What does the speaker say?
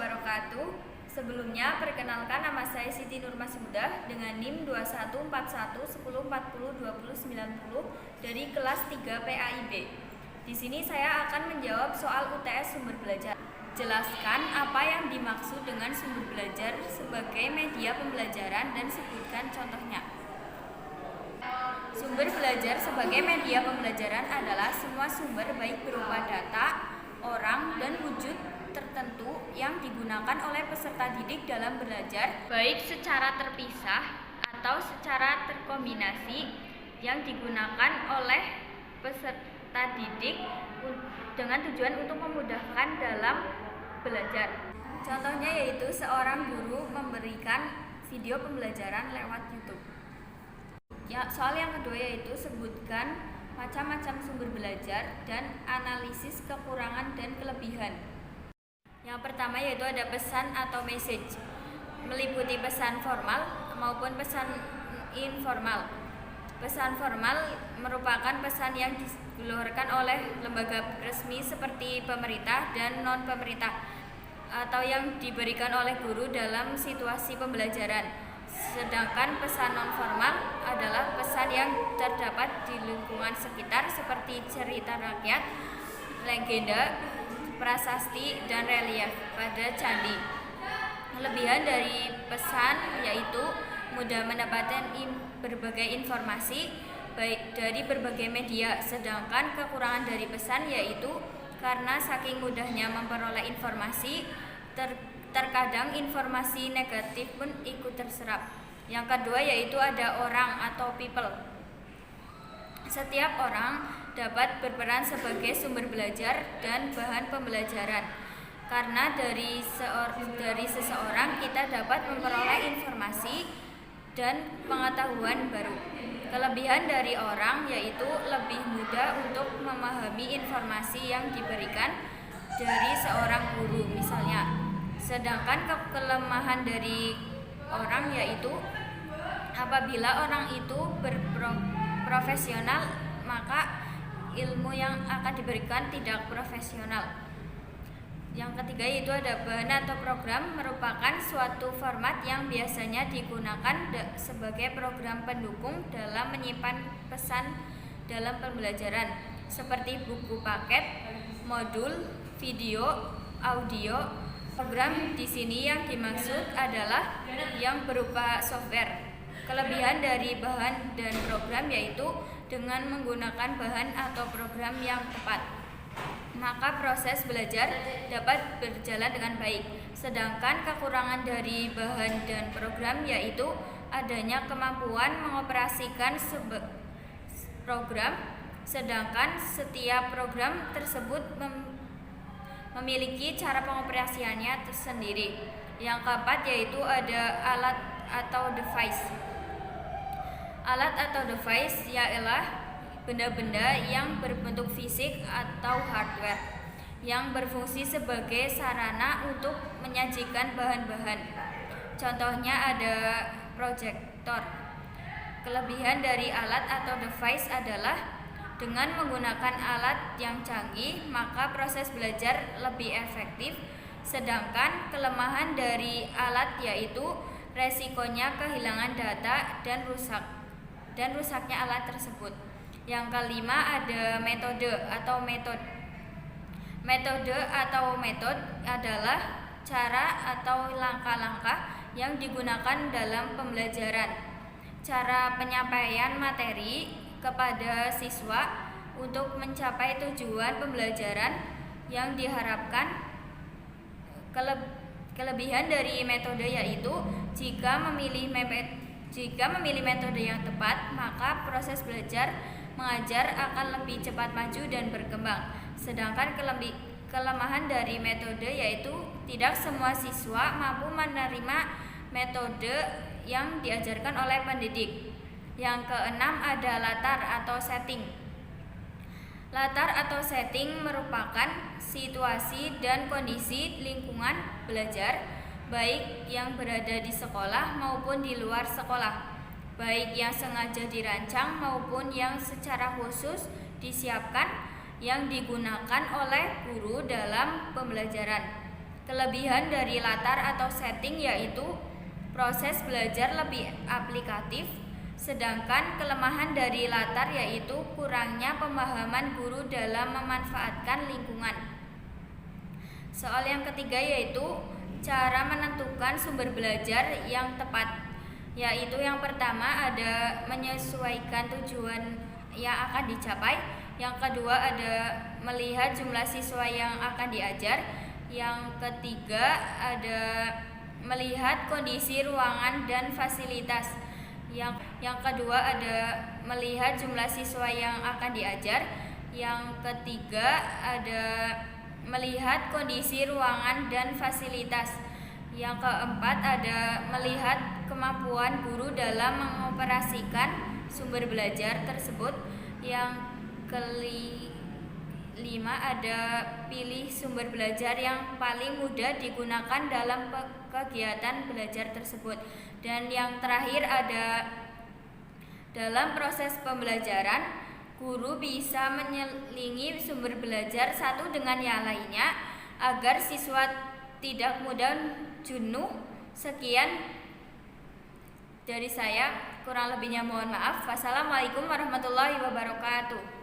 wabarakatuh. Sebelumnya, perkenalkan nama saya Siti Nur Masmudah dengan NIM 214110402090 dari kelas 3 PAIB. Di sini saya akan menjawab soal UTS sumber belajar. Jelaskan apa yang dimaksud dengan sumber belajar sebagai media pembelajaran dan sebutkan contohnya. Sumber belajar sebagai media pembelajaran adalah semua sumber baik berupa data, orang, dan wujud tertentu yang digunakan oleh peserta didik dalam belajar, baik secara terpisah atau secara terkombinasi yang digunakan oleh peserta didik dengan tujuan untuk memudahkan dalam belajar. Contohnya yaitu seorang guru memberikan video pembelajaran lewat YouTube. Ya, soal yang kedua yaitu sebutkan macam-macam sumber belajar dan analisis kekurangan dan kelebihan. Yang pertama yaitu ada pesan atau message, meliputi pesan formal maupun pesan informal. Pesan formal merupakan pesan yang dikeluarkan oleh lembaga resmi seperti pemerintah dan non-pemerintah atau yang diberikan oleh guru dalam situasi pembelajaran. Sedangkan pesan non-formal adalah pesan yang terdapat di lingkungan sekitar seperti cerita rakyat, legenda, prasasti, dan relief pada candi. Kelebihan dari pesan yaitu mudah mendapatkan berbagai informasi baik dari berbagai media, sedangkan kekurangan dari pesan yaitu karena saking mudahnya memperoleh informasi, terkadang informasi negatif pun ikut terserap. Yang kedua yaitu ada orang atau people. Setiap orang dapat berperan sebagai sumber belajar dan bahan pembelajaran. Karena dari seseorang kita dapat memperoleh informasi dan pengetahuan baru. Kelebihan dari orang yaitu lebih mudah untuk memahami informasi yang diberikan dari seorang guru misalnya. Sedangkan kelemahan dari orang yaitu apabila orang itu berprofesional, maka ilmu yang akan diberikan tidak profesional. Yang ketiga yaitu ada bahan atau program, merupakan suatu format yang biasanya digunakan sebagai program pendukung dalam menyimpan pesan dalam pembelajaran seperti buku paket, modul, video, audio. Program di sini yang dimaksud adalah yang berupa software. Kelebihan dari bahan dan program yaitu dengan menggunakan bahan atau program yang tepat, maka proses belajar dapat berjalan dengan baik. Sedangkan kekurangan dari bahan dan program yaitu adanya kemampuan mengoperasikan program, sedangkan setiap program tersebut memiliki cara pengoperasiannya tersendiri. Yang keempat yaitu ada alat atau device. Alat atau device ialah benda-benda yang berbentuk fisik atau hardware yang berfungsi sebagai sarana untuk menyajikan bahan-bahan. Contohnya ada proyektor. Kelebihan dari alat atau device adalah dengan menggunakan alat yang canggih, maka proses belajar lebih efektif. Sedangkan kelemahan dari alat yaitu resikonya kehilangan data dan rusaknya alat tersebut. Yang kelima ada metode atau metode. Metode atau metode adalah cara atau langkah-langkah yang digunakan dalam pembelajaran. Cara penyampaian materi kepada siswa untuk mencapai tujuan pembelajaran yang diharapkan. Kelebihan dari metode yaitu jika memilih metode yang tepat, maka proses belajar mengajar akan lebih cepat maju dan berkembang. Sedangkan kelemahan dari metode yaitu tidak semua siswa mampu menerima metode yang diajarkan oleh pendidik. Yang keenam ada latar atau setting. Latar atau setting merupakan situasi dan kondisi lingkungan belajar, baik yang berada di sekolah maupun di luar sekolah, baik yang sengaja dirancang maupun yang secara khusus disiapkan yang digunakan oleh guru dalam pembelajaran. Kelebihan dari latar atau setting yaitu proses belajar lebih aplikatif, sedangkan kelemahan dari latar yaitu kurangnya pemahaman guru dalam memanfaatkan lingkungan. Soal yang ketiga yaitu cara menentukan sumber belajar yang tepat, yaitu yang pertama ada menyesuaikan tujuan yang akan dicapai, yang kedua ada melihat jumlah siswa yang akan diajar, yang ketiga ada melihat kondisi ruangan dan fasilitas, yang kedua ada melihat jumlah siswa yang akan diajar, yang ketiga ada melihat kondisi ruangan dan fasilitas, yang keempat ada melihat kemampuan guru dalam mengoperasikan sumber belajar tersebut, yang kelima ada pilih sumber belajar yang paling mudah digunakan dalam kegiatan belajar tersebut, dan yang terakhir ada dalam proses pembelajaran guru bisa menyelingi sumber belajar satu dengan yang lainnya agar siswa tidak mudah jenuh. Sekian dari saya, kurang lebihnya mohon maaf. Wassalamualaikum warahmatullahi wabarakatuh.